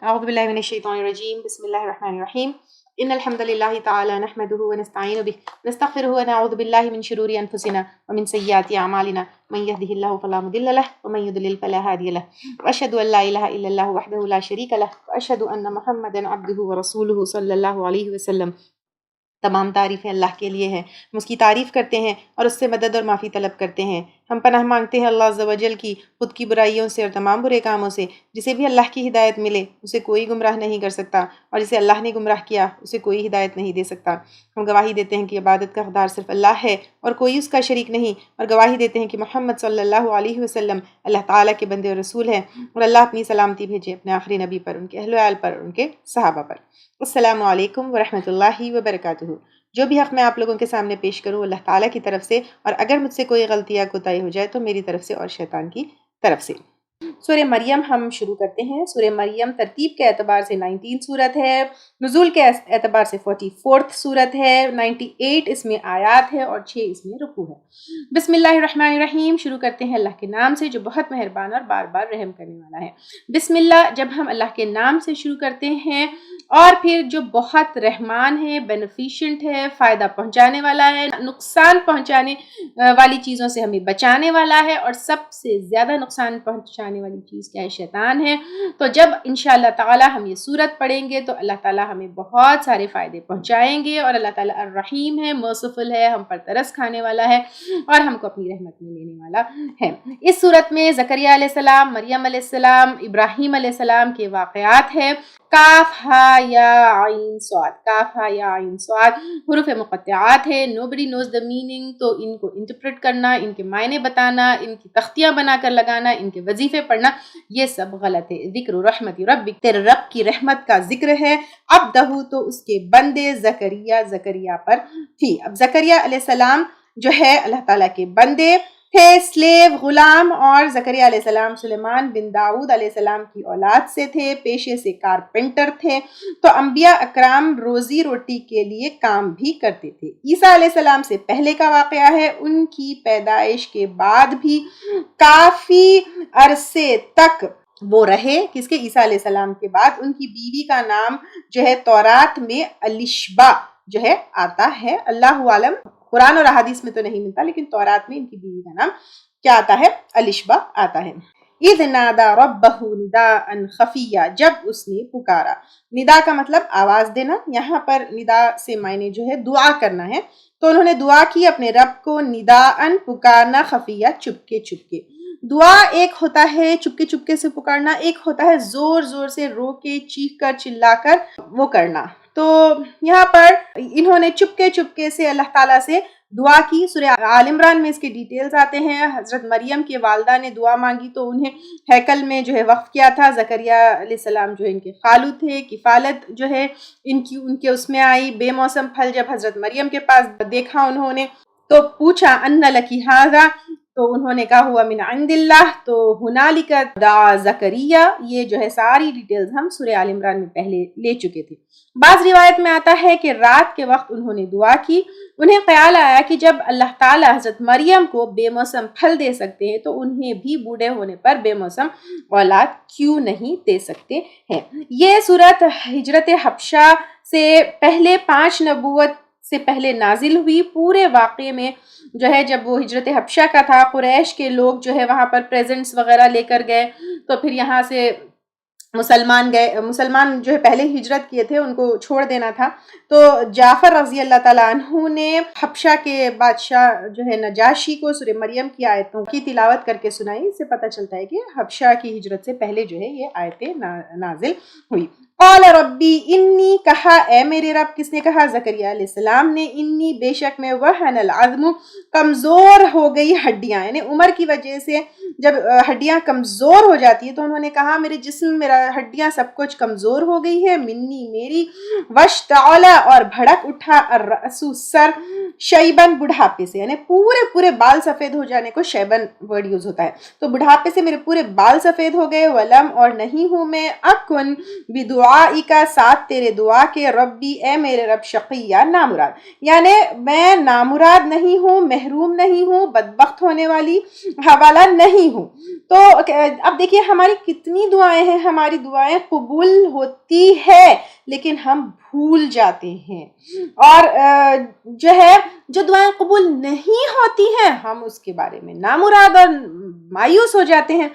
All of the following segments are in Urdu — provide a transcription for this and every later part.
أعوذ بالله من الشيطان الرجيم بسم الله الرحمن الرحيم إن الحمد لله تعالى نحمده ونستعين به ونستغفره ونعوذ بالله من شرور أنفسنا ومن سيئات أعمالنا من يهده الله فلا مضل له ومن يضلل فلا هادي له وأشهد أن لا إله إلا الله وحده لا شريك له وأشهد أن محمدا عبده ورسوله صلى الله عليه وسلم۔ تمام تعریفیں اللہ کے لیے ہیں، ہم اس کی تعریف کرتے ہیں اور اس سے مدد اور معافی طلب کرتے ہیں۔ ہم پناہ مانگتے ہیں اللہ عز و جل کی خود کی برائیوں سے اور تمام برے کاموں سے۔ جسے بھی اللہ کی ہدایت ملے اسے کوئی گمراہ نہیں کر سکتا، اور جسے اللہ نے گمراہ کیا اسے کوئی ہدایت نہیں دے سکتا۔ ہم گواہی دیتے ہیں کہ عبادت کا حقدار صرف اللہ ہے اور کوئی اس کا شریک نہیں، اور گواہی دیتے ہیں کہ محمد صلی اللہ علیہ وسلم اللہ تعالیٰ کے بندے اور رسول ہیں، اور اللہ اپنی سلامتی بھیجے اپنے آخری نبی پر، ان کے اہل و عیال پر، ان کے صحابہ پر۔ السلام علیکم ورحمۃ اللہ وبرکاتہ۔ جو بھی حق میں آپ لوگوں کے سامنے پیش کروں اللہ تعالیٰ کی طرف سے، اور اگر مجھ سے کوئی غلطی یا کوتاہی ہو جائے تو میری طرف سے اور شیطان کی طرف سے۔ سورہ مریم ہم شروع کرتے ہیں۔ سورہ مریم ترتیب کے اعتبار سے 19 سورت ہے، نزول کے اعتبار سے 44 سورت ہے، 98 اس میں آیات ہے اور 6 اس میں رکوع ہے۔ بسم اللہ الرحمن الرحیم، شروع کرتے ہیں اللہ کے نام سے جو بہت مہربان اور بار بار رحم کرنے والا ہے۔ بسم اللہ، جب ہم اللہ کے نام سے شروع کرتے ہیں اور پھر جو بہت رحمان ہے، بینیفیشنٹ ہے، فائدہ پہنچانے والا ہے، نقصان پہنچانے والی چیزوں سے ہمیں بچانے والا ہے، اور سب سے زیادہ نقصان پہنچانے والی چیز کیا ہے؟ شیطان ہے۔ تو جب انشاءاللہ تعالی ہم یہ سورت پڑھیں گے تو اللہ تعالی ہمیں بہت سارے فائدے پہنچائیں گے، اور اللہ تعالی الرحیم ہے، مرسیفل ہے، ہم پر ترس کھانے والا ہے اور ہم کو اپنی رحمت میں لینے والا ہے۔ اس سورت میں زکریا علیہ السلام، مریم علیہ السلام، ابراہیم علیہ السلام کے واقعات ہے۔ کاف ہا یا عین صاد، کاف ہا یا عین صاد حروف مقطعات ہے۔ nobody knows the meaning، تو ان کو انٹرپریٹ کرنا، ان کے معنی بتانا، ان کی تختیاں بنا کر لگانا، ان کے وظیفے پڑھنا، یہ سب غلط ہے۔ ذکر رحمت ربک، تیرے رب کی رحمت کا ذکر ہے۔ عبدہ، تو اس کے بندے، زکریا پر تھی۔ اب زکریا علیہ السلام جو ہے اللہ تعالیٰ کے بندے تھے، سلیو، غلام، اور زکریا علیہ السلام سلیمان بن داؤد علیہ السلام کی اولاد سے تھے، پیشے سے کارپینٹر تھے۔ تو انبیاء اکرام روزی روٹی کے لیے کام بھی کرتے تھے۔ عیسیٰ علیہ السلام سے پہلے کا واقعہ ہے، ان کی پیدائش کے بعد بھی کافی عرصے تک وہ رہے۔ کس کے؟ عیسیٰ علیہ السلام کے بعد ان کی بیوی کا نام جو ہے تورات میں الشبا جو ہے آتا ہے، اللہ عالم، قرآن اور احادیث میں تو نہیں ملتا، لیکن تورات میں ان کی بیوی کا نام کیا آتا ہے؟ الشبا آتا ہے۔ اذ نادى ربه نداء خفیا، جب اس نے پکارا۔ ندا کا مطلب آواز دینا، یہاں پر ندا سے معنی جو ہے دعا کرنا ہے، تو انہوں نے دعا کی اپنے رب کو، نداء پکارنا، خفیہ چپکے چپکے۔ دعا ایک ہوتا ہے چپکے چپکے سے پکارنا، ایک ہوتا ہے زور زور سے رو کے چیخ کر چلا کر وہ کرنا۔ تو یہاں پر انہوں نے چپکے چپکے سے اللہ تعالیٰ سے دعا کی۔ سورہ آل عمران میں اس کے ڈیٹیلز آتے ہیں۔ حضرت مریم کے والدہ نے دعا مانگی تو انہیں ہیکل میں جو ہے وقف کیا تھا۔ زکریا علیہ السلام جو ان کے خالو تھے، کفالت جو ہے ان کے اس میں آئی۔ بے موسم پھل جب حضرت مریم کے پاس دیکھا انہوں نے تو پوچھا ان لکی ھذا، تو انہوں نے کہا ہوا من عند اللہ، تو ہنالک دعا زکریا، یہ جو ہے ساری ڈیٹیلز ہم سورہ آل عمران میں پہلے لے چکے تھے۔ بعض روایت میں آتا ہے کہ رات کے وقت انہوں نے دعا کی، انہیں خیال آیا کہ جب اللہ تعالیٰ حضرت مریم کو بے موسم پھل دے سکتے ہیں تو انہیں بھی بوڑھے ہونے پر بے موسم اولاد کیوں نہیں دے سکتے ہیں۔ یہ سورت ہجرت حبشہ سے پہلے 5 نبوت سے پہلے نازل ہوئی۔ پورے واقعے میں جو ہے جب وہ ہجرت حبشہ کا تھا، قریش کے لوگ جو ہے وہاں پر پریزنٹس وغیرہ لے کر گئے، تو پھر یہاں سے مسلمان جو ہے پہلے ہجرت کیے تھے ان کو چھوڑ دینا تھا، تو جعفر رضی اللہ تعالیٰ عنہ نے حبشہ کے بادشاہ جو ہے نجاشی کو سورہ مریم کی آیتوں کی تلاوت کر کے سنائی۔ اس سے پتہ چلتا ہے کہ حبشہ کی ہجرت سے پہلے جو ہے یہ آیتیں نازل ہوئی۔ قال ربی انی، کہا اے میرے رب، کس نے کہا؟ زکریا علیہ السلام نے، انی بے شک میں، وہن العظم کمزور ہو گئی ہڈیاں، یعنی عمر کی وجہ سے جب ہڈیاں کمزور ہو جاتی ہیں تو انہوں نے کہا میرے جسم، میرا ہڈیاں سب کچھ کمزور ہو گئی ہے، منی میری، واشتعل اور بھڑک اٹھا، الرأس سر، شیبن بڑھاپے سے، یعنی پورے بال سفید ہو جانے کو شیبن ورڈ یوز ہوتا ہے، تو بڑھاپے سے میرے پورے بال سفید ہو گئے، ولم اور نہیں ہوں میں، اکن بدعاء دعائی کا ساتھ تیرے دعا کے، ربی اے میرے رب، شقیہ نامراد، یعنی میں نامراد نہیں ہوں، محروم نہیں ہوں، بدبخت ہونے والی حوالہ نہیں ہوں۔ تو اب دیکھیے ہماری کتنی دعائیں ہیں، ہماری دعائیں قبول ہوتی ہے لیکن ہم بھول جاتے ہیں، اور جو دعائیں قبول نہیں ہوتی ہیں ہم اس کے بارے میں نامراد اور مایوس ہو جاتے ہیں۔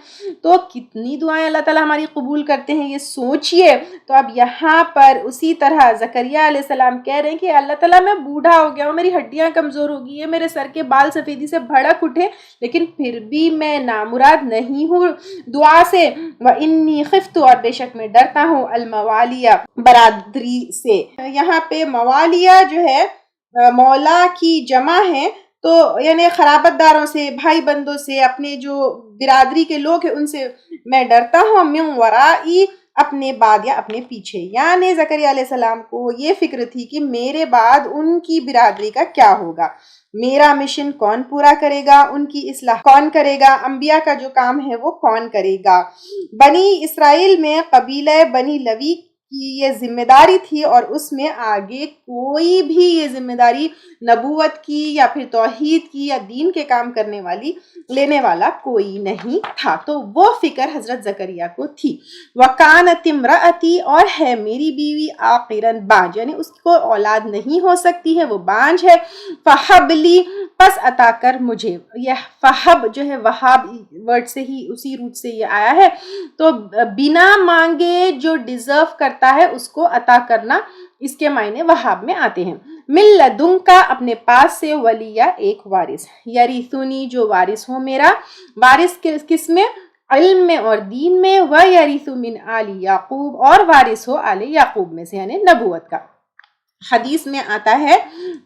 تو کتنی دعائیں اللہ تعالیٰ ہماری قبول کرتے ہیں یہ سوچئے۔ تو اب یہاں پر اسی طرح زکریا علیہ السلام کہہ رہے ہیں کہ اللہ تعالیٰ میں بوڑھا ہو گیا ہوں، میری ہڈیاں کمزور ہو گئی ہیں، میرے سر کے بال سفیدی سے بھڑک اٹھے، لیکن پھر بھی میں نامراد نہیں ہوں دعا سے۔ وَإِنِّي خِفْتُ، اور بے شک میں ڈرتا ہوں، الموالیہ برادری سے۔ یہاں پہ موالیہ جو ہے مولا کی جمع ہے، تو یعنی خرابت داروں سے، بھائی بندوں سے، اپنے جو برادری کے لوگ ہیں ان سے میں ڈرتا ہوں، من ورائی، اپنے بعد یا اپنے پیچھے، یعنی زکریا علیہ السلام کو یہ فکر تھی کہ میرے بعد ان کی برادری کا کیا ہوگا، میرا مشن کون پورا کرے گا، ان کی اصلاح کون کرے گا، انبیاء کا جو کام ہے وہ کون کرے گا۔ بنی اسرائیل میں قبیلہ بنی لوی کی یہ ذمہ داری تھی، اور اس میں آگے کوئی بھی یہ ذمہ داری نبوت کی یا پھر توحید کی یا دین کے کام کرنے والی لینے والا کوئی نہیں تھا۔ تو وہ فکر حضرت زکریا کو تھی۔ وَكَانَتِ امْرَأَتِي، اور ہے میری بیوی، عاقراً بانجھ، یعنی اس کو اولاد نہیں ہو سکتی ہے، وہ بانجھ ہے۔ فَحَبْ لِي، پس عطا کر مجھے۔ یہ فہب جو ہے وہاب ورڈ سے ہی، اسی روٹ سے یہ آیا ہے، تو بنا مانگے جو ڈیزرو کرتا ہے اس کو عطا کرنا، اس کے معنی وہاب میں آتے ہیں۔ من لدنکا، اپنے پاس سے، ولیہ، ایک وارث، یریثنی، جو وارث ہو میرا، وارث کس میں؟ علم میں اور دین میں، ویرث من آل یعقوب، اور وارث ہو آل یعقوب میں سے، یعنی نبوت کا۔ حدیث میں آتا ہے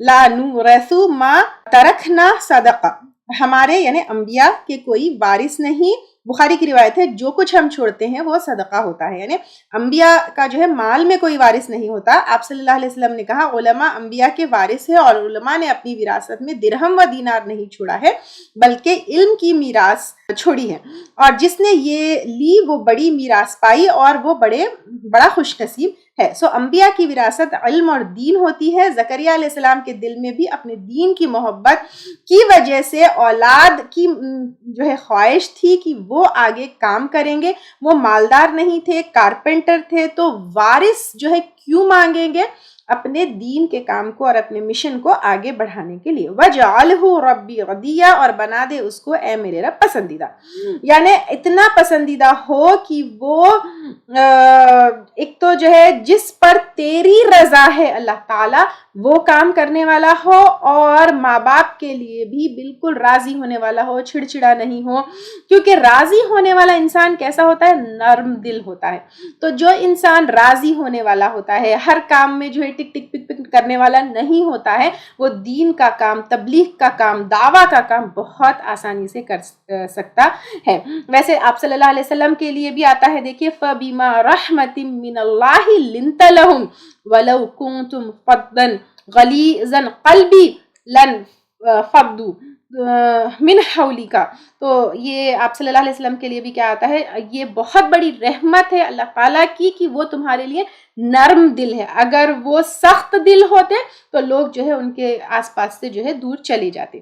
لا نورث ما ترکنا صدقہ، ہمارے یعنی انبیاء کے کوئی وارث نہیں، بخاری کی روایت ہے جو کچھ ہم چھوڑتے ہیں وہ صدقہ ہوتا ہے، یعنی انبیاء کا جو ہے مال میں کوئی وارث نہیں ہوتا۔ آپ صلی اللہ علیہ وسلم نے کہا علماء انبیاء کے وارث ہے، اور علماء نے اپنی وراثت میں درہم و دینار نہیں چھوڑا ہے بلکہ علم کی میراث چھوڑی ہے، اور جس نے یہ لی وہ بڑی میراث پائی، اور وہ بڑا خوش نصیب ہے۔ سو انبیاء کی وراثت علم اور دین ہوتی ہے۔ زکریا علیہ السلام کے دل میں بھی اپنے دین کی محبت کی وجہ سے اولاد کی جو ہے خواہش تھی کہ وہ آگے کام کریں گے، وہ مالدار نہیں تھے، کارپینٹر تھے، تو وارث جو ہے کیوں مانگیں گے؟ اپنے دین کے کام کو اور اپنے مشن کو آگے بڑھانے کے لیے۔ وَجَعَلْهُ رَبِّي رَضِيًّا، اور بنا دے اس کو اے میرے رب پسندیدہ، یعنی اتنا پسندیدہ ہو کہ وہ ایک تو جو ہے جس پر تیری رضا ہے اللہ تعالیٰ وہ کام کرنے والا ہو، اور ماں باپ کے لیے بھی بالکل راضی ہونے والا ہو، چھڑچھڑا نہیں ہو، کیونکہ راضی ہونے والا انسان کیسا ہوتا ہے؟ نرم دل ہوتا ہے۔ تو جو انسان راضی ہونے والا ہوتا ہے، ہر کام میں جو ہے ٹک ٹک پک پک کرنے والا نہیں ہوتا ہے، وہ دین کا کام، تبلیغ کا کام، دعویٰ کا کام بہت آسانی سے کر سکتا ہے۔ ویسے آپ صلی اللہ علیہ وسلم کے لیے بھی آتا ہے، دیکھیے فَبِمَا رَحْمَةٍ مِّنَ اللَّهِ لِنْتَ لَهُمْ وَلَوْ كُنْتُمْ فَضًّا غَلِيظَ الْقَلْبِ لَانفَضُّوا من حولک۔ تو یہ آپ صلی اللہ علیہ وسلم کے لیے بھی کیا آتا ہے، یہ بہت بڑی رحمت ہے اللہ تعالیٰ کی کہ وہ تمہارے لیے نرم دل ہے، اگر وہ سخت دل ہوتے تو لوگ جو ہے ان کے آس پاس سے جو ہے دور چلے جاتے۔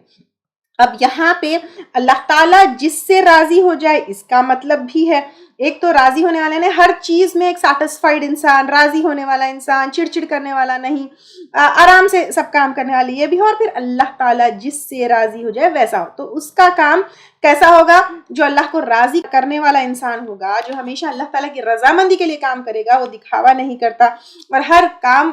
اب یہاں پہ اللہ تعالیٰ جس سے راضی ہو جائے اس کا مطلب بھی ہے، ایک تو راضی ہونے والے نے ہر چیز میں ایک سیٹسفائیڈ انسان، راضی ہونے والا انسان، چڑچڑ کرنے والا نہیں، آرام سے سب کام کرنے والی یہ بھی ہو، اور پھر اللہ تعالیٰ جس سے راضی ہو جائے ویسا ہو۔ تو اس کا کام کیسا ہوگا؟ جو اللہ کو راضی کرنے والا انسان ہوگا، جو ہمیشہ اللہ تعالیٰ کی رضامندی کے لیے کام کرے گا، وہ دکھاوا نہیں کرتا، اور ہر کام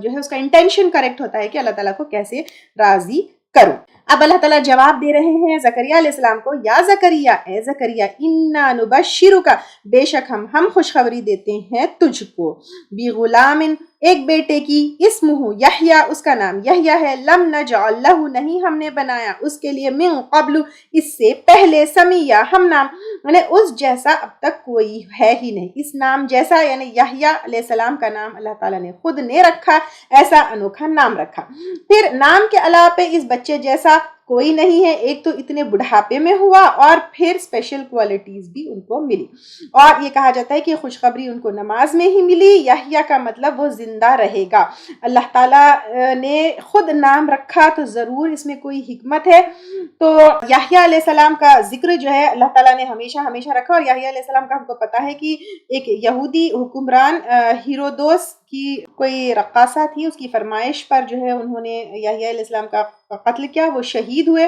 جو ہے اس کا انٹینشن کریکٹ ہوتا ہے کہ اللہ تعالیٰ کو کیسے راضی کروں۔ اب اللہ تعالیٰ جواب دے رہے ہیں زکریا علیہ السلام کو، یا زکریا، اے زکریا، انا نبشرک، بے شک ہم خوشخبری دیتے ہیں تجھ کو، بغلام، ایک بیٹے کی، اسمہ یحییٰ، اس کا نام یحییٰ ہے، لم نجعل لہ، نہیں ہم نے بنایا اس کے لیے، من قبل، اس سے پہلے، سمیہ، ہم نام، یعنی اس جیسا اب تک کوئی ہے ہی نہیں، اس نام جیسا، یعنی یحییٰ علیہ السلام کا نام اللہ تعالیٰ نے خود نے رکھا، ایسا انوکھا نام رکھا۔ پھر نام کے علاوہ پہ اس بچے جیسا کوئی نہیں ہے. ایک تو اتنے بڑھاپے میں ہوا اور پھر اسپیشل کوالٹیز بھی ان کو ملی. اور یہ کہا جاتا ہے کہ خوشخبری ان کو نماز میں ہی ملی. یحییٰ کا مطلب وہ زندہ رہے گا. اللہ تعالیٰ نے خود نام رکھا تو ضرور اس میں کوئی حکمت ہے. تو یحییٰ علیہ السلام کا ذکر جو ہے اللہ تعالیٰ نے ہمیشہ رکھا. اور یحییٰ علیہ السلام کا ہم کو پتا ہے کہ ایک یہودی حکمران ہیرودوس کی کوئی رقاصہ تھی, اس کی فرمائش پر جو ہے انہوں نے یحییٰ علیہ السلام کا قتل کیا. وہ شہید ہوئے.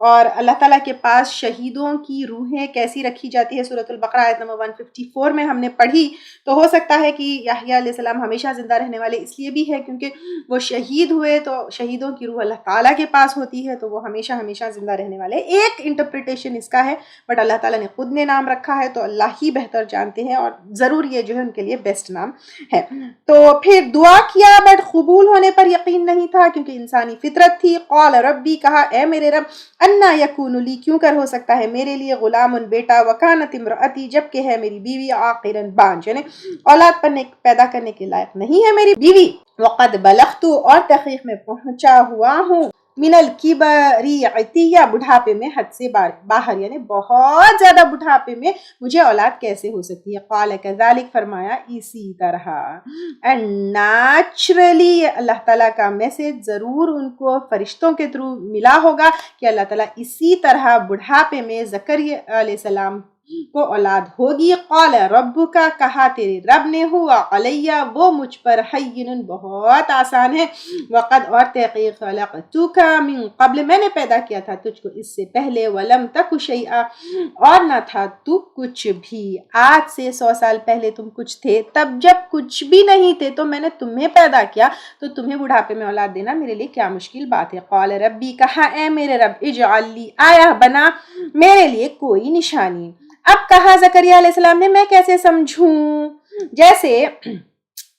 اور اللہ تعالیٰ کے پاس شہیدوں کی روحیں کیسی رکھی جاتی ہے سورۃ البقرہ آیت نمبر 154 میں ہم نے پڑھی. تو ہو سکتا ہے کہ یحییٰ علیہ السلام ہمیشہ زندہ رہنے والے اس لیے بھی ہے کیونکہ وہ شہید ہوئے, تو شہیدوں کی روح اللہ تعالیٰ کے پاس ہوتی ہے, تو وہ ہمیشہ زندہ رہنے والے. ایک انٹرپریٹیشن اس کا ہے, بٹ اللہ تعالیٰ نے خود نے نام رکھا ہے تو اللہ ہی بہتر جانتے ہیں, اور ضرور یہ جو ہے ان کے لیے بیسٹ نام ہے. تو پھر دعا کیا بٹ قبول ہونے پر یقین نہیں تھا کیونکہ انسانی فطرت تھی. قال ربی, کہا اے میرے رب, انا یکون لی, کیوں کر ہو سکتا ہے میرے لیے غلام بیٹا, وکانت امراتی, جبکہ ہے میری بیوی, عاقرا بانجھ, یعنی اولاد پیدا کرنے کے لائق نہیں ہے میری بیوی. وقد بلغت, اور تحقیق میں پہنچا ہوا ہوں, من الکبری عتیہ, بڑھاپے میں حد سے باہر, یعنی بہت زیادہ بڑھاپے میں مجھے اولاد کیسے ہو سکتی ہے. قال کذالک, فرمایا اسی طرح. اینڈ نیچرلی اللہ تعالیٰ کا میسج ضرور ان کو فرشتوں کے تھرو ملا ہوگا کہ اللہ تعالیٰ اسی طرح بڑھاپے میں زکریا علیہ السلام کو اولاد ہوگی. قال ربک, کہا تیرے رب نے, ہوا علیہ, وہ مجھ پر, حین, بہت آسان ہے. وقد, اور تحقیق, خلقتک من قبل, میں نے پیدا کیا تھا تجھ کو اس سے پہلے, ولم تک شیئا, اور نہ تھا تو کچھ بھی. آج سے 100 سال پہلے تم کچھ تھے, تب جب کچھ بھی نہیں تھے تو میں نے تمہیں پیدا کیا, تو تمہیں بڑھاپے میں اولاد دینا میرے لیے کیا مشکل بات ہے. قال ربی, کہا اے میرے رب, اجعل لی, آیا بنا میرے لیے کوئی نشانی. اب کہا زکریا علیہ السلام نے, میں کیسے سمجھوں. جیسے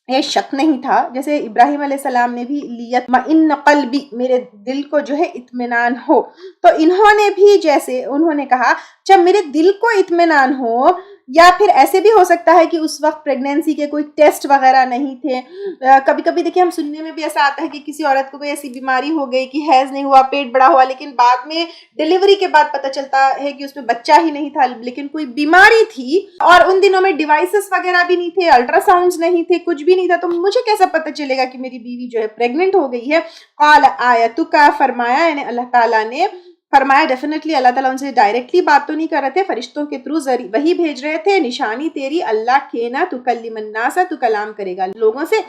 یہ شک نہیں تھا, جیسے ابراہیم علیہ السلام نے بھی لیطمئن قلبی, میرے دل کو جو ہے اطمینان ہو, تو انہوں نے بھی جیسے انہوں نے کہا جب میرے دل کو اطمینان ہو. یا پھر ایسے بھی ہو سکتا ہے کہ اس وقت پریگنینسی کے کوئی ٹیسٹ وغیرہ نہیں تھے. کبھی کبھی دیکھیں ہم سننے میں بھی ایسا آتا ہے کہ کسی عورت کو کوئی ایسی بیماری ہو گئی کہ حیض نہیں ہوا, پیٹ بڑا ہوا, لیکن بعد میں ڈیلیوری کے بعد پتہ چلتا ہے کہ اس میں بچہ ہی نہیں تھا, لیکن کوئی بیماری تھی. اور ان دنوں میں ڈیوائسز وغیرہ بھی نہیں تھے, الٹرا ساؤنڈز نہیں تھے, کچھ بھی نہیں تھا, تو مجھے کیسا پتہ چلے گا کہ میری بیوی جو ہے پریگننٹ ہو گئی ہے. قال آیتک, فرمایا, یعنی اللہ تعالیٰ نے فرمایا, ڈیفینیٹلی اللہ تعالیٰ ان سے ڈائریکٹلی بات تو نہیں کر رہے تھے, فرشتوں کے تھرو وہی بھیج رہے تھے. نشانی تیری اللہ کے نا تکلم الناس, تو کلام کرے گا لوگوں سے.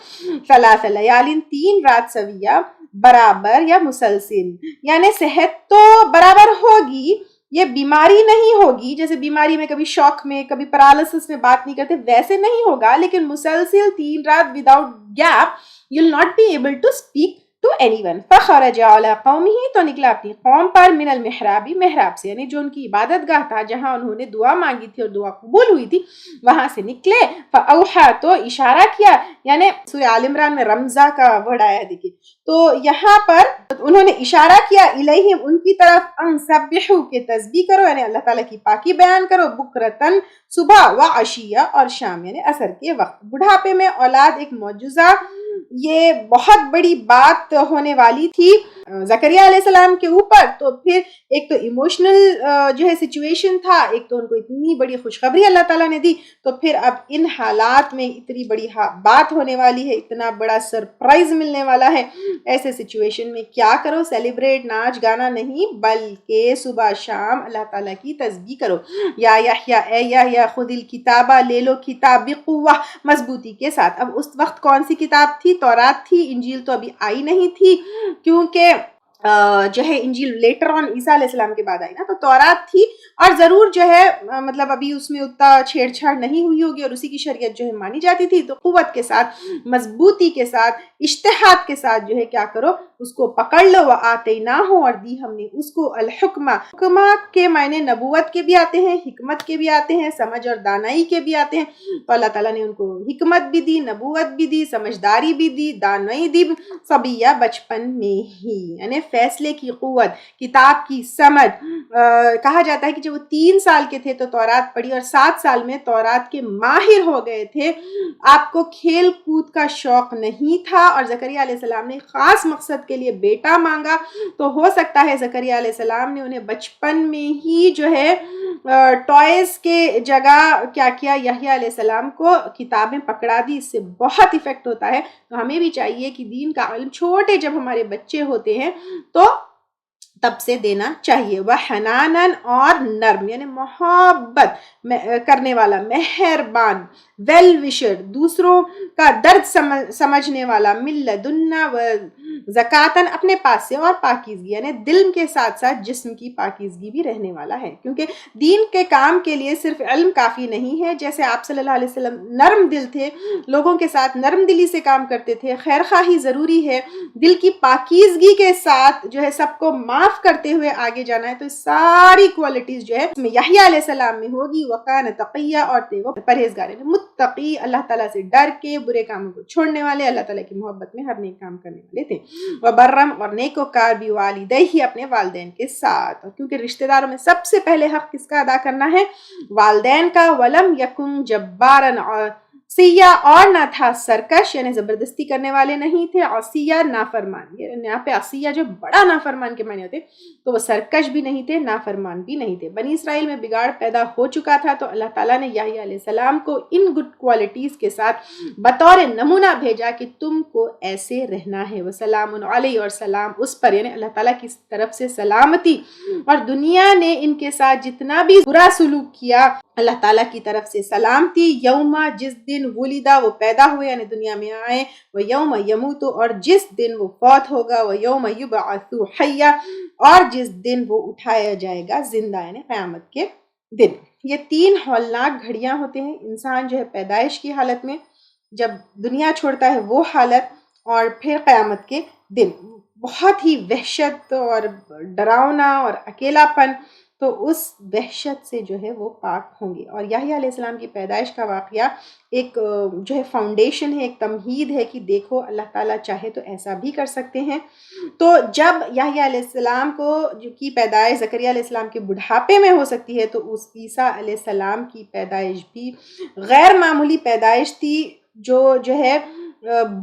3 لیال, 3 رات سویہ, برابر یا مسلسل, یعنی صحت تو برابر ہوگی, یہ بیماری نہیں ہوگی. جیسے بیماری میں کبھی شوق میں, کبھی پیرالسس میں بات نہیں کرتے, ویسے نہیں ہوگا, لیکن مسلسل 3 رات without gap, you'll not be able to speak to anyone. فخرج علی قومہ, تو نکلا اپنی قوم پر, من المحراب, محراب سے, یعنی جو ان کی عبادت گاہ تھا جہاں انہوں نے دعا مانگی تھی اور دعا قبول ہوئی تھی, وہاں سے نکلے. فاوحا, تو اشارہ کیا, یعنی سورہ آل عمران میں رمزہ کا ورڈ آیا ہے, دیکھیے. تو یہاں پر انہوں نے اشارہ کیا, الیہم, ان کی طرف, ان سبحوا, کہ تسبیح کرو, یعنی اللہ تعالیٰ کی پاکی بیان کرو, بکرتن, صبح, وعشیہ, اور شام, یعنی عصر کے وقت. بڑھاپے میں اولاد ایک معجزہ, یہ بہت بڑی بات ہونے والی تھی زکریا علیہ السلام کے اوپر. تو پھر ایک تو ایموشنل جو ہے سچویشن تھا, ایک تو ان کو اتنی بڑی خوشخبری اللہ تعالیٰ نے دی, تو پھر اب ان حالات میں اتنی بڑی بات ہونے والی ہے, اتنا بڑا سرپرائز ملنے والا ہے. ایسے سچویشن میں کیا کرو, سیلیبریٹ, ناچ گانا نہیں, بلکہ صبح شام اللہ تعالیٰ کی تسبیح کرو. یا یحییٰ, اے یحییٰ, خذ الکتابہ, لے لو کتاب, بقوہ, مضبوطی کے ساتھ. اب اس وقت کون سی کتاب تھی؟ تورات تھی. انجیل تو ابھی آئی نہیں تھی, کیونکہ جو ہے انجیل لیٹر آن عیسیٰ علیہ السلام کے بعد آئی نا, تو تورات تھی. اور ضرور جو ہے مطلب ابھی اس میں اتنا چھیڑ چھاڑ نہیں ہوئی ہوگی, اور اسی کی شریعت جو ہے مانی جاتی تھی. تو قوت کے ساتھ, مضبوطی کے ساتھ, اجتہاد کے ساتھ جو ہے کیا کرو, اس کو پکڑ لو. وآتیناہ, اور دی ہم نے اس کو, الحکمہ, حکمہ کے معنی نبوت کے بھی آتے ہیں, حکمت کے بھی آتے ہیں, سمجھ اور دانائی کے بھی آتے ہیں. تو اللہ تعالیٰ نے ان کو حکمت بھی دی, نبوت بھی دی, سمجھداری بھی دی, دانائی دی, صبیہ, بچپن میں ہی, یعنی فیصلے کی قوت، کتاب کی سمجھ. کہا جاتا ہے کہ جب وہ 3 سال کے تھے تو تورات پڑھی اور 7 سال میں تورات کے ماہر ہو گئے تھے. آپ کو کھیل کود کا شوق نہیں تھا اور زکریا علیہ السلام نے خاص مقصد کے لیے بیٹا مانگا، تو ہو سکتا ہے زکریا علیہ السلام نے انہیں بچپن میں ہی جو ہے ٹوائز کے جگہ کیا کیا، یحییٰ علیہ السلام کو کتابیں پکڑا دی. اس سے بہت ایفیکٹ ہوتا ہے. تو ہمیں بھی چاہیے کہ دین کا علم چھوٹے جب ہمارے بچے ہوتے ہیں تو تب سے دینا چاہیے. وحنانن اور نرم یعنی محبت کرنے والا، مہربان، ویل وشر، دوسروں کا درد سمجھنے والا، من لدنا و زکاتن اپنے پاس سے، اور پاکیزگی یعنی دل کے ساتھ ساتھ جسم کی پاکیزگی بھی رہنے والا ہے. کیونکہ دین کے کام کے لیے صرف علم کافی نہیں ہے. جیسے آپ صلی اللہ علیہ وسلم نرم دل تھے، لوگوں کے ساتھ نرم دلی سے کام کرتے تھے. خیر خواہی ضروری ہے، دل کی پاکیزگی کے ساتھ جو ہے سب کو معاف کرتے ہوئے آگے جانا ہے. تو ساری کوالٹیز جو ہے اس میں یحییٰ علیہ السلام میں ہوگی. وقان تقیہ اور تھے وہ پرہیزگار، متقی اللہ تعالیٰ سے ڈر کے برے کاموں کو چھوڑنے والے، اللہ تعالیٰ کی محبت میں ہر نیک کام کرنے والے تھے. وبرم اور نیکوکار بھی والدیہ اپنے والدین کے ساتھ. کیونکہ رشتہ داروں میں سب سے پہلے حق کس کا ادا کرنا ہے؟ والدین کا. ولم یکن جبارن عصیہ اور نہ تھا سرکش یعنی زبردستی کرنے والے نہیں تھے. عصیہ نافرمان، یہاں پہ عصیہ جو بڑا نافرمان کے معنی ہوتے، تو وہ سرکش بھی نہیں تھے، نافرمان بھی نہیں تھے. بنی اسرائیل میں بگاڑ پیدا ہو چکا تھا تو اللہ تعالیٰ نے یحییٰ علیہ السلام کو ان گڈ کوالٹیز کے ساتھ بطور نمونہ بھیجا کہ تم کو ایسے رہنا ہے. وسلام علیہ اور سلام اس پر یعنی اللہ تعالیٰ کی طرف سے سلامتی. اور دنیا نے ان کے ساتھ جتنا بھی برا سلوک کیا اللہ تعالیٰ کی طرف سے سلامتی. یوما جس دن ولیدہ وہ پیدا ہوئے یعنی دنیا میں آئے، وہ یوم یموت اور جس دن وہ فوت ہوگا، وہ یوم یبعث حیا اور جس دن وہ اٹھایا جائے گا زندہ یعنی قیامت کے دن. یہ 3 ہولناک گھڑیاں ہوتے ہیں. انسان جو ہے پیدائش کی حالت میں، جب دنیا چھوڑتا ہے وہ حالت، اور پھر قیامت کے دن. بہت ہی وحشت اور ڈراؤنا اور اکیلا پن، تو اس وحشت سے جو ہے وہ پاک ہوں گے. اور یحییٰ علیہ السلام کی پیدائش کا واقعہ ایک جو ہے فاؤنڈیشن ہے، ایک تمہید ہے کہ دیکھو اللہ تعالیٰ چاہے تو ایسا بھی کر سکتے ہیں. تو جب یحییٰ علیہ السلام کو کی پیدائش زکریا علیہ السلام کے بڑھاپے میں ہو سکتی ہے، تو اس عیسیٰ علیہ السلام کی پیدائش بھی غیر معمولی پیدائش تھی، جو ہے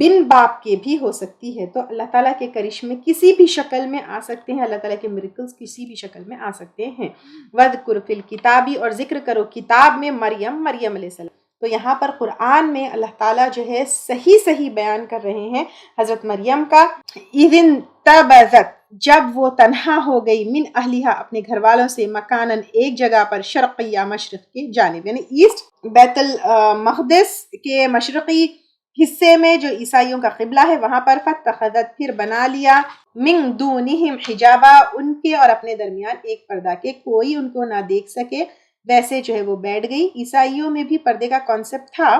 بن باپ کے بھی ہو سکتی ہے. تو اللہ تعالیٰ کے کرشمے کسی بھی شکل میں آ سکتے ہیں، اللہ تعالیٰ کے میریکلز کسی بھی شکل میں آ سکتے ہیں. وَذْكُرْ فِي الْكِتَابِ اور ذکر کرو کتاب میں مریم علیہ السلام. تو یہاں پر قرآن میں اللہ تعالیٰ جو ہے صحیح بیان کر رہے ہیں حضرت مریم کا. اِذٍ تَبَذَتْ جب وہ تنہا ہو گئی، من اہلیہا اپنے گھر والوں سے، مکانن ایک جگہ پر، شرقیہ مشرق کی جانب یعنی ایسٹ، بیت المقدس کے مشرقی حصے میں جو عیسائیوں کا قبلہ ہے وہاں پر. فاتخذت پھر بنا لیا، من دونہم حجابا ان کے اور اپنے درمیان ایک پردہ کہ کوئی ان کو نہ دیکھ سکے. ویسے جو ہے وہ بیٹھ گئی. عیسائیوں میں بھی پردے کا کانسیپٹ تھا.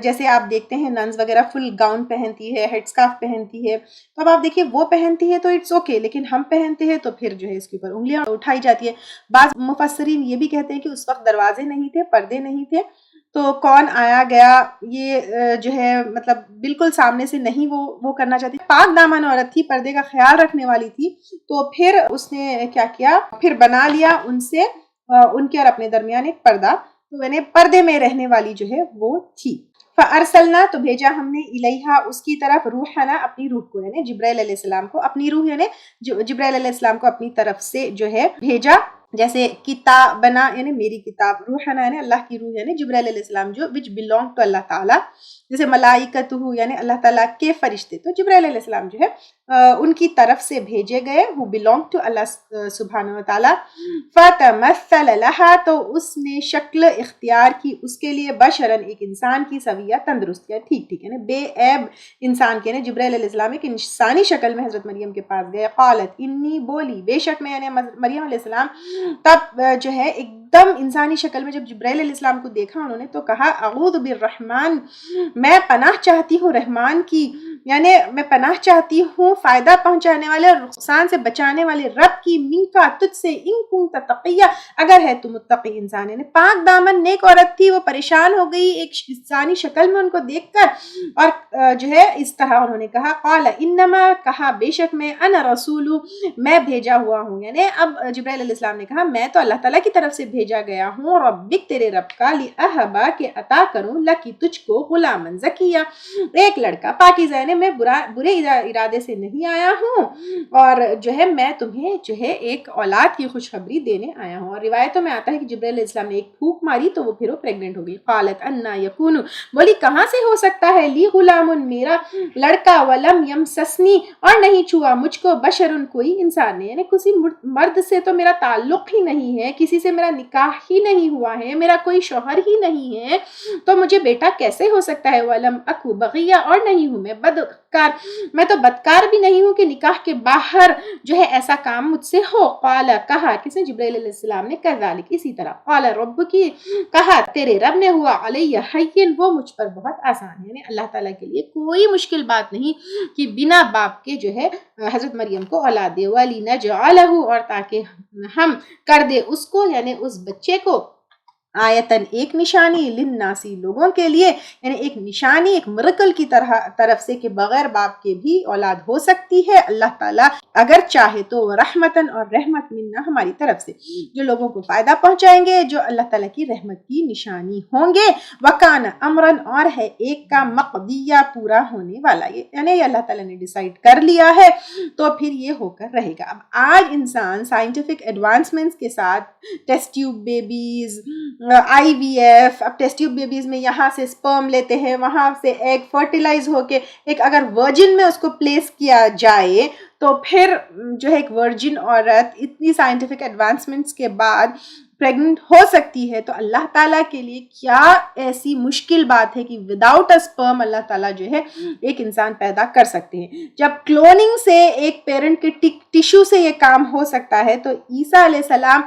جیسے آپ دیکھتے ہیں ننز وغیرہ فل گاؤن پہنتی ہے، ہیڈ سکارف پہنتی ہے، تو اب آپ دیکھیے وہ پہنتی ہے تو اٹس اوکے، لیکن ہم پہنتے ہیں تو پھر جو ہے اس کے اوپر انگلیاں اٹھائی جاتی ہے. بعض مفسرین یہ بھی کہتے ہیں کہ اس وقت دروازے نہیں تھے، پردے نہیں تھے، تو کون آیا گیا یہ جو ہے مطلب بالکل سامنے سے نہیں وہ کرنا چاہتی. پاک دامن عورت تھی، پردے کا خیال رکھنے والی تھی. تو پھر اس نے کیا کیا، پھر بنا لیا ان سے ان کے اور اپنے درمیان ایک پردہ، تو یعنی پردے میں رہنے والی جو ہے وہ تھی. فَأَرْسَلْنَا تو بھیجا ہم نے الیہا اس کی طرف، روحنا اپنی روح کو یعنی جبرائیل علیہ السلام کو، اپنی روح یعنی جبرائیل علیہ السلام کو اپنی طرف سے جو ہے بھیجا. جیسے کتابنا یعنی میری کتاب، روحنا یعنی اللہ کی روح یعنی جبرائیل علیہ السلام جو which belong to اللہ تعالیٰ. جیسے ملائکتہ یعنی اللہ تعالیٰ کے فرشتے، تو جبرائیل علیہ السلام جو ہے ان کی طرف سے بھیجے گئے، who belong to اللہ سبحانہ و تعالیٰ. فَتَمَثَّلَ لَهَا تو اس نے شکل اختیار کی اس کے لیے، بشراً ایک انسان کی، سویہ تندرست یا ٹھیک یعنی بے عیب انسان کے. جبرائیل علیہ السلام ایک انسانی شکل میں حضرت مریم کے پاس گئے. قالت انی بولی، بے شک میں یعنی مریم علیہ السلام تب جو ہے ایک دم انسانی شکل میں جب جبرائیل علیہ السلام کو دیکھا انہوں نے تو کہا اعوذ بالرحمن، میں پناہ چاہتی ہوں رحمان کی، یعنی میں پناہ چاہتی ہوں فائدہ پہنچانے والے اور نقصان سے بچانے والے رب کی، منکا تجھ سے، ان کنت تقیہ اگر ہے تو متقی انسان. یعنی پاک دامن نیک عورت تھی، وہ پریشان ہو گئی ایک انسانی شکل میں ان کو دیکھ کر، اور جو ہے اس طرح انہوں نے کہا قال انما، کہا بے شک میں، انا رسول، میں بھیجا ہوا ہوں. یعنی اب جبرائیل علیہ السلام نے کہا میں تو اللہ تعالیٰ کی طرف سے بھیجا گیا ہوں، ربک تیرے رب کا، لأہبا کہ عطا کروں، لکی تجھ کو، غلامن زکیہ ایک لڑکا پاکیزہ. یعنی میں برے ارادے سے نہیں آیا ہوں، اور جو ہے میں تمہیں جو ہے ایک اولاد کی خوشخبری دینے آیا ہوں. اور روایتوں میں آتا ہے کہ جبرائیل علیہ السلام نے ایک پھونک ماری تو وہ پھر وہ پریگننٹ ہو گئی. قالت انا یکون، بولی کہاں سے ہو سکتا ہے، لی غلام، میرا لڑکا، ولم یمسسنی، اور نہیں چھوا مجھ کو، بشرن، کوئی انسان نے، یعنی کسی مرد سے تو میرا تعلق ہی نہیں ہے، کسی سے میرا نکاح ہی نہیں ہوا ہے، میرا کوئی شوہر ہی نہیں ہے، تو مجھے بیٹا کیسے ہو سکتا ہے. ولم اکو بغیہ، اور نہیں ہوں میں بدکار، میں تو بدکار بھی نہیں ہوں کہ نکاح کے باہر جو ہے ایسا کام مجھ سے ہو. قال، کہا کس نے، جبرائیل علیہ السلام نے، کذالک، اسی طرح. قال رب کی، کہا تیرے رب نے، ہوا علیہ حین، وہ مجھ پر بہت آسان ہے. یعنی اللہ تعالیٰ کے لیے کوئی مشکل بات نہیں کہ بنا باپ کے جو ہے حضرت مریم کو اولاد دے. وَلِنَجْعَلَهُ، اور تاکہ ہم کر دے اس کو، یعنی اس بچے کو، آیتن، ایک نشانی، للناسی، لوگوں کے لیے، یعنی ایک نشانی، ایک مرکل کی طرف سے کہ بغیر باپ کے بھی اولاد ہو سکتی ہے اللہ تعالیٰ اگر چاہے تو. رحمتن، اور رحمت، منا، ہماری طرف سے، جو لوگوں کو فائدہ پہنچائیں گے، جو اللہ تعالیٰ کی رحمت کی نشانی ہوں گے. وکان امرن، اور ہے ایک کا، مقدیہ، پورا ہونے والا. یعنی یہ اللہ تعالیٰ نے ڈیسائیڈ کر لیا ہے تو پھر یہ ہو کر رہے گا. اب آج انسان سائنٹیفک ایڈوانسمنٹس کے ساتھ ٹیسٹ ٹیوب بیبیز، آئی وی ایف، اب ٹیسٹ ٹیوب بیبیز میں یہاں سے سپرم لیتے ہیں، وہاں سے ایگ فرٹیلائز ہو کے ایک اگر ورجن میں اس کو پلیس کیا جائے تو پھر جو ہے ایک ورجن عورت اتنی سائنٹیفک ایڈوانسمنٹس کے بعد پریگننٹ ہو سکتی ہے. تو اللہ تعالیٰ کے لیے کیا ایسی مشکل بات ہے کہ وداؤٹ اے سپرم اللہ تعالیٰ جو ہے ایک انسان پیدا کر سکتے ہیں. جب کلوننگ سے ایک پیرنٹ کے ٹیشو سے یہ کام ہو سکتا ہے تو عیسیٰ علیہ السلام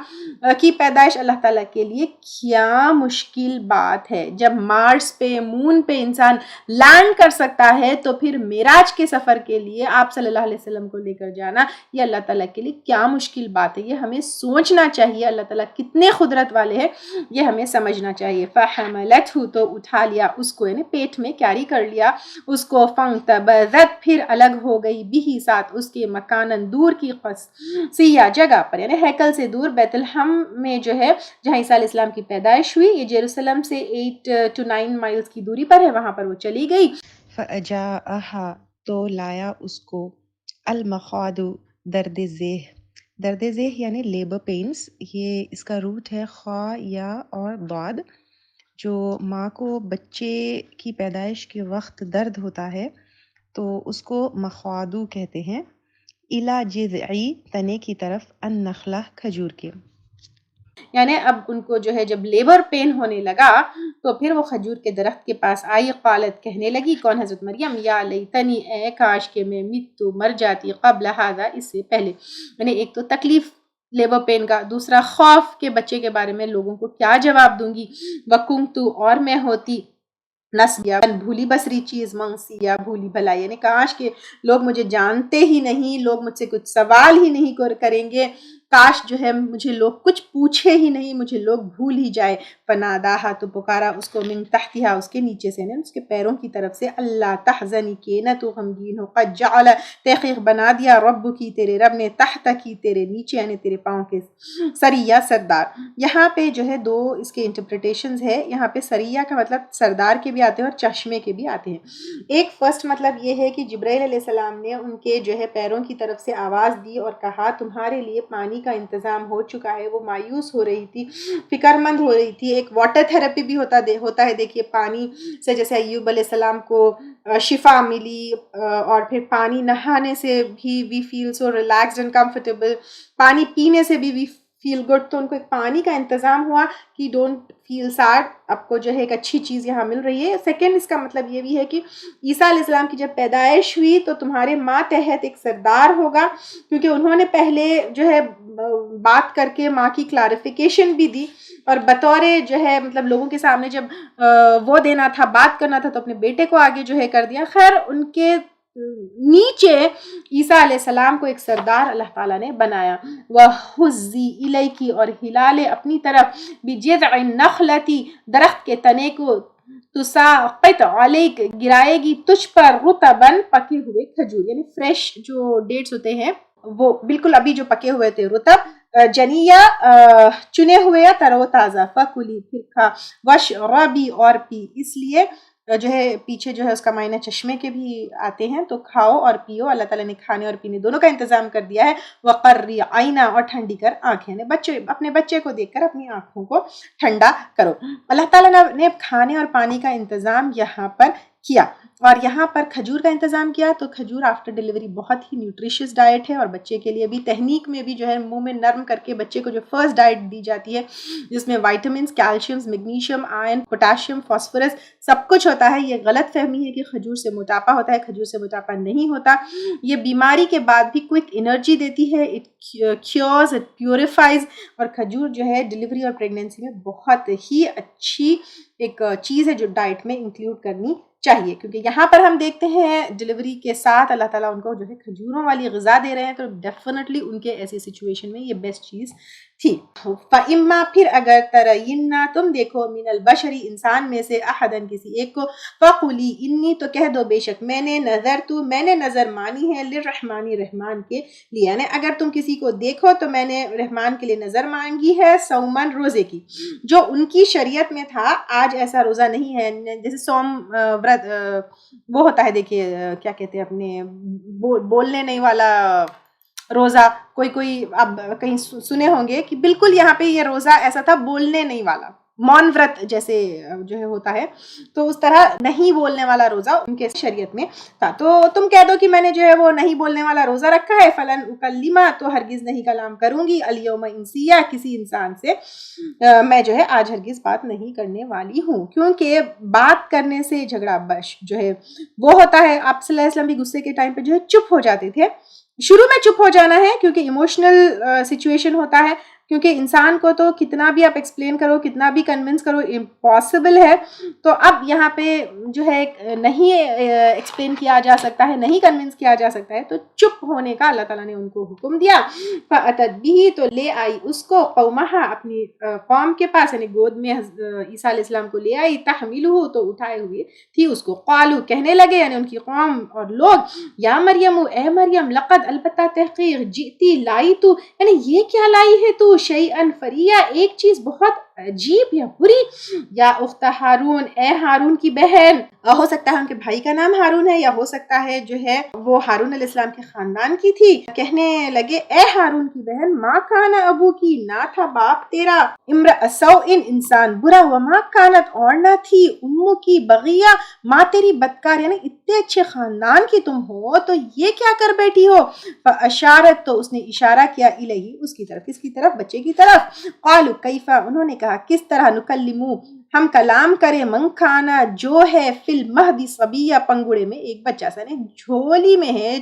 کی پیدائش اللہ تعالیٰ کے لیے کیا مشکل بات ہے. جب مارس پہ، مون پہ انسان لینڈ کر سکتا ہے تو پھر معراج کے سفر کے لیے آپ صلی اللہ علیہ وسلم کو لے کر جانا یہ اللہ تعالیٰ کے لیے کیا مشکل بات ہے. یہ ہمیں سوچنا چاہیے اللہ تعالیٰ کتنے قدرت والے ہیں، یہ ہمیں سمجھنا چاہیے. فحملتہ، تو اٹھا لیا اس کو، یعنی پیٹ میں کیری کر لیا اس کو. فانتبذت، پھر الگ ہو گئی، بھی ساتھ اس کے، مکانن، دور کی، قصیہ، جگہ پر، یعنی ہیکل سے دور، بیت الحم میں جو ہے جہاں عیسیٰ علیہ السلام کی پیدائش ہوئی. یہ یروشلم سے 8 to 9 مائلز کی دوری پر ہے، وہاں پر وہ چلی گئی. فَأَجَاءَهَا، تو لایا اس کو، المخاض، درد ذیح. درد ذیح یعنی لیبر پینس، یہ اس کا روٹ ہے خا، یا اور ضاد. جو ماں کو بچے کی پیدائش کے وقت درد ہوتا ہے تو اس کو مخاضو کہتے ہیں. الا جذعی، تنے کی طرف، النخلہ، کھجور کے. یعنی اب ان کو جو ہے جب لیبر پین ہونے لگا تو پھر وہ کھجور کے درخت کے پاس آئی. قالت، کہنے لگی، کون، حضرت مریم، یا لیتنی، اے کاش کہ میں مت، مر جاتی، قبل ھذا، اس سے پہلے. یعنی ایک تو تکلیف لیبر پین کا، دوسرا خوف کہ بچے کے بارے میں لوگوں کو کیا جواب دوں گی. وکنت، اور میں ہوتی، نسیا، بھولی بسری چیز، منسیا، بھولی بھلا. یعنی کاش کہ لوگ مجھے جانتے ہی نہیں، لوگ مجھ سے کچھ سوال ہی نہیں کریں گے، کاش جو ہے مجھے لوگ کچھ پوچھے ہی نہیں، مجھے لوگ بھول ہی جائے. فناداہا، تو پکارا اس کو، من تحتہا، اس کے نیچے سے، اس کے پیروں کی طرف سے. اللہ تحزنی، کہ نہ تو غمگین ہو، قد جعل، تحقیق بنا دیا، رب کی، تیرے رب نے، تحت کی، تیرے نیچے، یعنی تیرے پاؤں کے، سریہ، سردار. یہاں پہ جو ہے دو اس کے انٹرپریٹیشنز ہے. یہاں پہ سریہ کا مطلب سردار کے بھی آتے ہیں اور چشمے کے بھی آتے ہیں. ایک فرسٹ مطلب یہ ہے کہ جبرائیل علیہ السلام نے ان کے جو ہے پیروں کی طرف سے آواز دی اور کہا تمہارے لیے پانی کا انتظام ہو چکا ہے. وہ مایوس ہو رہی تھی، فکر مند ہو رہی تھی. ایک واٹر تھراپی بھی ہوتا ہے، دیکھیے پانی سے جیسے ایوب علیہ السلام کو شفا ملی، اور پھر پانی نہانے سے بھی وی فیل سو ریلیکسڈ اینڈ کمفرٹیبل، پانی پینے سے بھی وی فیل گڈ. تو ان کو ایک پانی کا انتظام ہوا کہ ڈونٹ فیل سیڈ، آپ کو جو ہے ایک اچھی چیز یہاں مل رہی ہے. سیکنڈ اس کا مطلب یہ بھی ہے کہ عیسیٰ علیہ السلام کی جب پیدائش ہوئی تو تمہارے ماتحت ایک سردار ہوگا، کیونکہ انہوں نے پہلے جو ہے بات کر کے ماں کی کلاریفیکیشن بھی دی، اور بطور جو ہے مطلب لوگوں کے سامنے جب وہ دینا تھا، بات کرنا تھا، تو اپنے بیٹے کو آگے جو ہے کر دیا. خیر ان کے نیچے عیسیٰ علیہ السلام کو ایک سردار اللہ تعالیٰ نے بنایا. وَحُزِّي إِلَيْكِ اور ہلا لے اپنی طرف بِجِذْعِ النَّخْلَةِ درخت کے تنے کو تُسَاقِطْ عَلَيْكَ گرائے گی تجھ پر رُطَبًا پکے ہوئے کھجور یعنی فریش جو ڈیٹس ہوتے ہیں وہ بالکل ابھی جو پکے ہوئے تھے رطب جنیا چنے ہوئے یا تر و تازہ فَكُلِي پھر کھا وَاشْرَبِي اور پی. اس لیے جو ہے پیچھے جو ہے اس کا معنی چشمے کے بھی آتے ہیں تو کھاؤ اور پیو. اللہ تعالیٰ نے کھانے اور پینے دونوں کا انتظام کر دیا ہے. وَقَرِّ عَيْنَا اور ٹھنڈی کر آنکھیں بچے اپنے بچے کو دیکھ کر اپنی آنکھوں کو ٹھنڈا کرو. اللہ تعالیٰ نے کھانے اور پانی کا انتظام یہاں پر کیا اور یہاں پر کھجور کا انتظام کیا. تو کھجور آفٹر ڈیلیوری بہت ہی نیوٹریشیس ڈائٹ ہے اور بچے کے لیے بھی تحنیک میں بھی جو ہے منہ میں نرم کر کے بچے کو جو فرسٹ ڈائٹ دی جاتی ہے جس میں vitamins calcium magnesium iron potassium phosphorus سب کچھ ہوتا ہے. یہ غلط فہمی ہے کہ کھجور سے موٹاپا ہوتا ہے. کھجور سے موٹاپا نہیں ہوتا. یہ بیماری کے بعد بھی کوئک انرجی دیتی ہے. It cures it purifies. اور کھجور جو ہے ڈیلیوری اور پریگنینسی میں بہت ہی اچھی ایک چیز ہے جو ڈائٹ میں انکلوڈ کرنی چاہیے کیونکہ یہاں پر ہم دیکھتے ہیں ڈیلیوری کے ساتھ اللہ تعالیٰ ان کو جو ہے کھجوروں والی غذا دے رہے ہیں تو ڈیفینیٹلی ان کے ایسی سچویشن میں یہ بیسٹ چیز تھی. فَإِمَّا پھر اگر تَرَيِنَّا تم دیکھو من البشری انسان میں سے احدن کسی ایک کو فَقُلِي انی تو کہہ دو بے شک میں نے نظر مانی ہے للرحمانی رحمان کے لیے. یعنی اگر تم کسی کو دیکھو تو میں نے رحمان کے لیے نظر مانگی ہے سومن روزے کی جو ان کی شریعت میں تھا. آج ایسا روزہ نہیں ہے جیسے سوم ورت وہ ہوتا ہے دیکھیے کیا کہتے ہیں اپنے بولنے نہیں والا روزہ. کوئی اب کہیں سنے ہوں گے کہ بالکل یہاں پہ یہ روزہ ایسا تھا بولنے نہیں والا مون ورت جیسے جو ہے ہوتا ہے تو اس طرح نہیں بولنے والا روزہ ان کے شریعت میں تھا. تو تم کہہ دو کہ میں نے جو ہے وہ نہیں بولنے والا روزہ رکھا ہے فلن اکلمہ تو ہرگز نہیں کلام کروں گی الیوم انسیہ کسی انسان سے میں جو ہے آج ہرگز بات نہیں کرنے والی ہوں کیونکہ بات کرنے سے جھگڑا جو ہے وہ ہوتا ہے. آپ صلی اللہ علیہ وسلم بھی غصے کے ٹائم پہ جو ہے چپ ہو جاتے تھے. شروع میں چپ ہو جانا ہے کیونکہ ایموشنل سچویشن ہوتا ہے کیونکہ انسان کو تو کتنا بھی آپ ایکسپلین کرو کتنا بھی کنونس کرو امپاسبل ہے. تو اب یہاں پہ جو ہے نہیں ایکسپلین کیا جا سکتا ہے نہیں کنونس کیا جا سکتا ہے تو چپ ہونے کا اللہ تعالیٰ نے ان کو حکم دیا. فَأَتَتْ بِهِ تو لے آئی اس کو قومہا اپنی قوم کے پاس یعنی گود میں عیسیٰ علیہ السلام کو لے آئی. تحملہ تو اٹھائے ہوئے تھی اس کو. قالو کہنے لگے یعنی ان کی قوم اور لوگ یا مریم اے مریم لقد البتہ تحقیق جئتی لائی تو یعنی یہ کیا لائی ہے تو شیئن فریہ ایک چیز بہت عجیب یا بری. یا اخت ہارون اے ہارون کی بہن ہو سکتا ہے ان کے بھائی کا نام ہارون ہے یا ہو سکتا ہے جو ہے وہ ہارون علیہ السلام کے خاندان کی تھی. کہنے لگے اے ہارون کی بہن ماں کانا ابو کی نہ تھا باپ تیرا امرأ سوء انسان برا وما کانت اور نہ تھی امو کی بغیہ ماں تیری بدکار یعنی اتنے اچھے خاندان کی تم ہو تو یہ کیا کر بیٹھی ہو. فاشارت تو اس نے اشارہ کیا الیہ اس کی طرف کس کی طرف بچے کی طرف. قالوا کیفا انہوں نے کہا کس طرح نکلمو ہم کلام کرے من کھانا جو ہے فی المہدی صبیہ پنگوڑے میں ایک بچہ سا نے جھولی میں ہے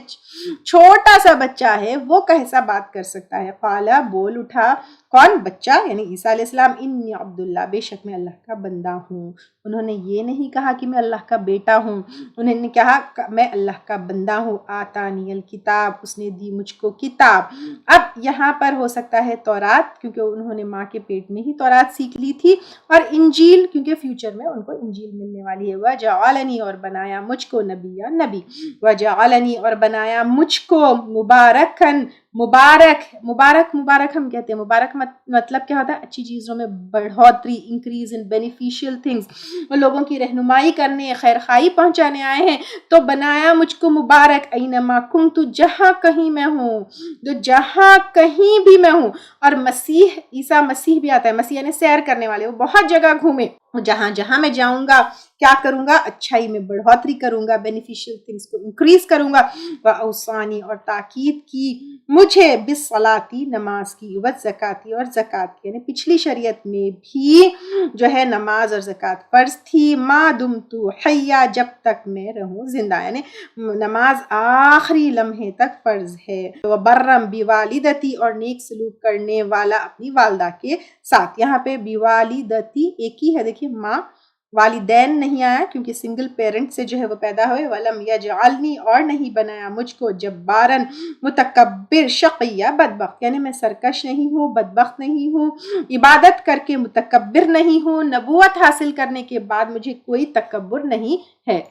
چھوٹا سا بچہ ہے وہ کیسا بات کر سکتا ہے. قالا بول اٹھا کون بچہ یعنی عیسیٰ علیہ السلام انی عبداللہ بے شک میں اللہ کا بندہ ہوں. انہوں نے یہ نہیں کہا کہ میں اللہ کا بیٹا ہوں انہوں نے کہا میں اللہ کا بندہ ہوں. آتانی الکتاب اس نے دی مجھ کو کتاب. اب یہاں پر ہو سکتا ہے تورات کیونکہ انہوں نے ماں کے پیٹ میں ہی تورات سیکھ لی تھی اور انجیل کیونکہ فیوچر میں ان کو انجیل ملنے والی ہے. وجعلنی اور بنایا مجھ کو نبی وجعلنی اور بنایا مجھ کو مبارکن مبارک ہم کہتے ہیں مبارک مطلب کیا ہوتا ہے اچھی چیزوں میں بڑھوتری انکریز ان بینیفیشل تھنگس لوگوں کی رہنمائی کرنے خیر خواہی پہنچانے آئے ہیں تو بنایا مجھ کو مبارک اینما کنت جہاں کہیں میں ہوں تو جہاں کہیں بھی میں ہوں. اور مسیح عیسیٰ مسیح بھی آتا ہے مسیح یعنی سیر کرنے والے وہ بہت جگہ گھومے جہاں میں جاؤں گا کیا کروں گا اچھائی میں بڑھوتری کروں گا بینیفیشل تھنگس کو انکریز کروں گا. واوصانی اور تاکید کی مجھے بالصلاتی نماز کی والزکاتی اور زکات کی یعنی پچھلی شریعت میں بھی جو ہے نماز اور زکات فرض تھی. ما دمت حیا جب تک میں رہوں زندہ یعنی نماز آخری لمحے تک فرض ہے. وبرم بوالدتی اور نیک سلوک کرنے والا اپنی والدہ کے ساتھ. یہاں پہ بوالدتی ایک ہی ہے دیکھیے ماں والدین نہیں آیا کیونکہ سنگل پیرنٹ سے جو ہے وہ پیدا ہوئے، ولم یجعلنی اور نہیں بنایا مجھ کو جبارن متکبر شقیہ بدبخت، یعنی میں سرکش نہیں ہوں، بدبخت نہیں ہوں، عبادت کر کے متکبر نہیں ہوں، نبوت حاصل کرنے کے بعد مجھے کوئی تکبر نہیں ہے۔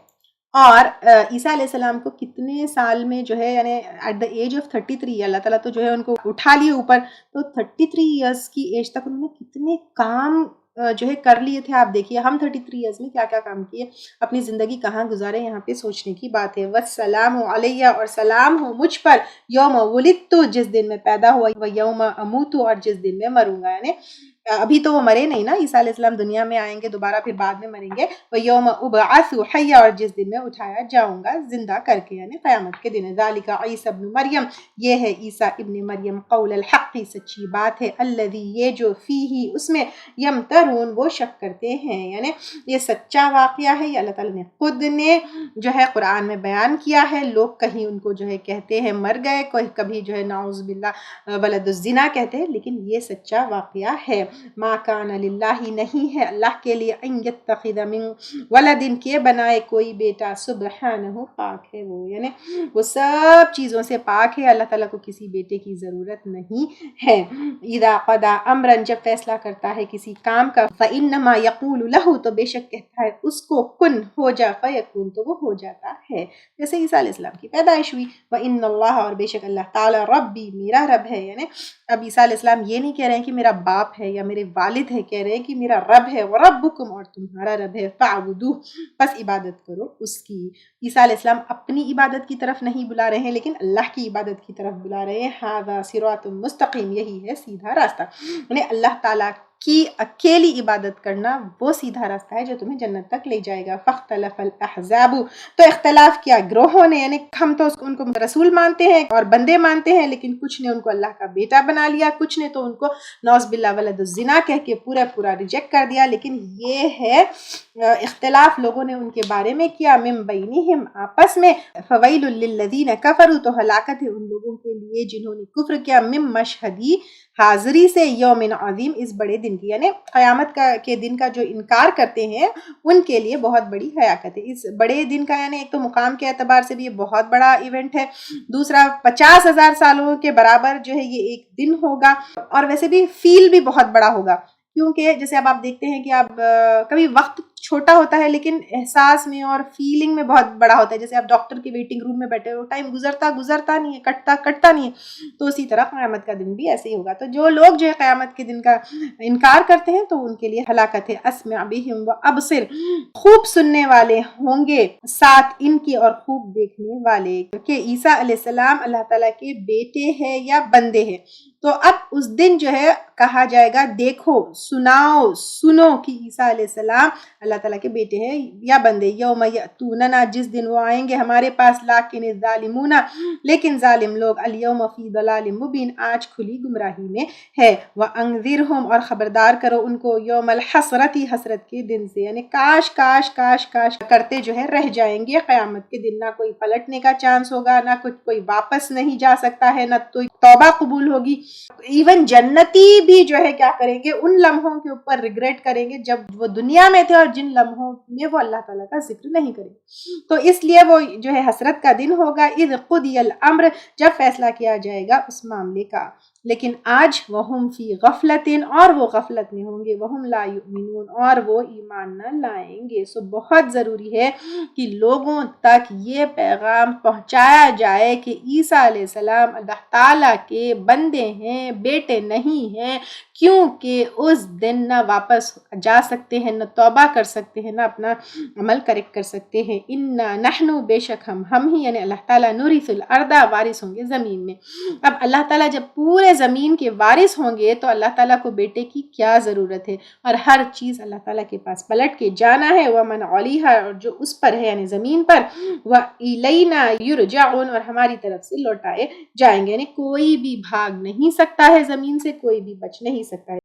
اور عیسیٰ علیہ السلام کو کتنے سال میں جو ہے یعنی ایٹ دا ایج آف 33 اللہ تعالیٰ تو جو ہے ان کو اٹھا لیے اوپر، تو 33 ایئرس کی ایج تک انہوں نے کتنے کام جو ہے کر لیے تھے۔ آپ دیکھیے ہم 33 ایئرس میں کیا کیا کام کیے، اپنی زندگی کہاں گزارے، یہاں پہ سوچنے کی بات ہے۔ وَالسَّلَامُ عَلَيَّ اور سلام ہو مجھ پر، یوم وُلِدتُ جس دن میں پیدا ہوا، وَيَوْمَ أَمُوتُ اور جس دن میں مروں گا، یعنی ابھی تو وہ مرے نہیں نا، عیسیٰ علیہ السلام دنیا میں آئیں گے دوبارہ، پھر بعد میں مریں گے۔ وَيَوْمَ أُبْعَثُ حَيًّا اور جس دن میں اٹھایا جاؤں گا زندہ کر کے، یعنی قیامت کے دن۔ ذَلِكَ عِيسَى ابن مریم، یہ ہے عیسیٰ ابن مریم، قول الحق سچی بات ہے، الذی یہ جو فیہ اس میں، یمترون وہ شک کرتے ہیں، یعنی یہ سچا واقعہ ہے، یہ اللہ تعالیٰ نے خود نے جو ہے قرآن میں بیان کیا ہے۔ لوگ کہیں ان کو جو ہے کہتے ہیں مر گئے، کبھی جو ہے نعوذ باللہ ولد الزنا کہتے ہیں، لیکن یہ سچا واقعہ ہے۔ ما کان للہ نہیں ہے اللہ کے لیے، ان یتخذ من ولد کے بنائے کوئی بیٹا، سبحانہ پاک ہے وہ، یعنی وہ سب چیزوں سے پاک ہے، اللہ تعالیٰ کو کسی بیٹے کی ضرورت نہیں ہے۔ اذا قضا امرا جب فیصلہ کرتا ہے کسی کام کا، فانما یقول له تو بے شک کہتا ہے اس کو کن ہو جا، فیکون تو وہ ہو جاتا ہے، جیسے عیسیٰ علیہ السلام کی پیدائش ہوئی۔ وان اللہ اور بے شک اللہ تعالیٰ ربی میرا رب ہے، یعنی اب عیسیٰ علیہ السلام یہ نہیں کہہ رہے ہیں کہ میرا باپ ہے یا میرے والد ہے، کہہ رہے ہیں کہ میرا رب ہے، وَرَبُّكُمْ اور تمہارا رب ہے، فَاعْبُدُوهُ پس عبادت کرو اس کی۔ عیسیٰ علیہ السلام اپنی عبادت کی طرف نہیں بلا رہے ہیں لیکن اللہ کی عبادت کی طرف بلا رہے ہیں۔ هَذَا صِرَاطٌ مستقیم، یہی ہے سیدھا راستہ، یعنی اللہ تعالیٰ کی اکیلی عبادت کرنا وہ سیدھا راستہ ہے جو تمہیں جنت تک لے جائے گا۔ فَاخْتَلَفَ الْأَحْزَابُ تو اختلاف کیا گروہوں نے، یعنی ہم تو ان کو رسول مانتے ہیں اور بندے مانتے ہیں، لیکن کچھ نے ان کو اللہ کا بیٹا بنا لیا، کچھ نے تو ان کو نعوذ باللہ ولد الزنا کہہ کے پورا ریجیکٹ کر دیا۔ لیکن یہ ہے اختلاف لوگوں نے ان کے بارے میں کیا، من بینہم آپس میں، فویل للذین کفروا تو ہلاکت ہے ان لوگوں کے لیے جنہوں نے کفر کیا، من مشہدی حاضری سے، یوم عظیم اس بڑے دن کی، یعنی قیامت کے دن کا جو انکار کرتے ہیں ان کے لیے بہت بڑی ہلاکت ہے۔ اس بڑے دن کا یعنی ایک تو مقام کے اعتبار سے بھی یہ بہت بڑا ایونٹ ہے، دوسرا 50,000 سالوں کے برابر جو ہے یہ ایک دن ہوگا، اور ویسے بھی فیل بھی بہت بڑا ہوگا، کیونکہ جیسے اب آپ دیکھتے ہیں کہ آپ کبھی وقت چھوٹا ہوتا ہے لیکن احساس میں اور فیلنگ میں بہت بڑا ہوتا ہے، جیسے آپ ڈاکٹر کے ویٹنگ روم میں بیٹھے ہو، ٹائم گزرتا نہیں ہے، کٹتا نہیں ہے، تو اسی طرح قیامت کا دن بھی ایسے ہی ہوگا۔ تو جو لوگ جو ہے قیامت کے دن کا انکار کرتے ہیں تو ان کے لیے ہلاکت ہے۔ اسمع بہم و ابصر خوب سننے والے ہوں گے ساتھ ان کی اور خوب دیکھنے والے، کہ عیسیٰ علیہ السلام اللہ تعالیٰ کے بیٹے ہیں یا بندے ہیں۔ تو اب اس دن جو ہے کہا جائے گا دیکھو سنو کہ عیسیٰ علیہ السلام اللہ تعالیٰ کے بیٹے ہیں یا بندے۔ یوم یأتوننا جس دن وہ آئیں گے ہمارے پاس، لیکن الظالمون لیکن ظالم لوگ، الیوم فی ضلال مبین آج کھلی گمراہی میں ہے۔ وانذرہم اور خبردار کرو ان کو، یوم الحسرت حسرت کے دن سے، یعنی کاش کرتے جو ہے رہ جائیں گے قیامت کے دن، نہ کوئی پلٹنے کا چانس ہوگا، نہ کوئی واپس نہیں جا سکتا ہے، نہ تو توبہ قبول ہوگی۔ ایون جنتی بھی جو ہے کیا کریں گے، ان لمحوں کے اوپر ریگریٹ کریں گے جب وہ دنیا میں تھے اور جن لمحوں میں وہ اللہ تعالیٰ کا ذکر نہیں کریں گے، تو اس لیے وہ جو ہے حسرت کا دن ہوگا۔ اذ قضی الامر جب فیصلہ کیا جائے گا اس معاملے کا، لیکن آج وہم فی غفلت اور وہ غفلت میں ہوں گے، وہم لا یؤمنون اور وہ ایمان نہ لائیں گے۔ سو بہت ضروری ہے کہ لوگوں تک یہ پیغام پہنچایا جائے کہ عیسیٰ علیہ السلام اللہ تعالیٰ کے بندے ہیں، بیٹے نہیں ہیں، کیونکہ اس دن نہ واپس جا سکتے ہیں، نہ توبہ کر سکتے ہیں، نہ اپنا عمل کریکٹ کر سکتے ہیں۔ انا نحن بے شک ہم ہی یعنی اللہ تعالیٰ، نورث الارض وارث ہوں گے زمین میں۔ اب اللہ تعالیٰ جب پورے زمین کے وارث ہوں گے تو اللہ تعالیٰ کو بیٹے کی کیا ضرورت ہے، اور ہر چیز اللہ تعالیٰ کے پاس پلٹ کے جانا ہے۔ ومن علیہا اور جو اس پر ہے یعنی زمین پر، وإلینا یرجعون اور ہماری طرف سے لوٹائے جائیں گے، یعنی کوئی بھی بھاگ نہیں سکتا ہے زمین سے، کوئی بھی بچ نہیں سکتا ہے۔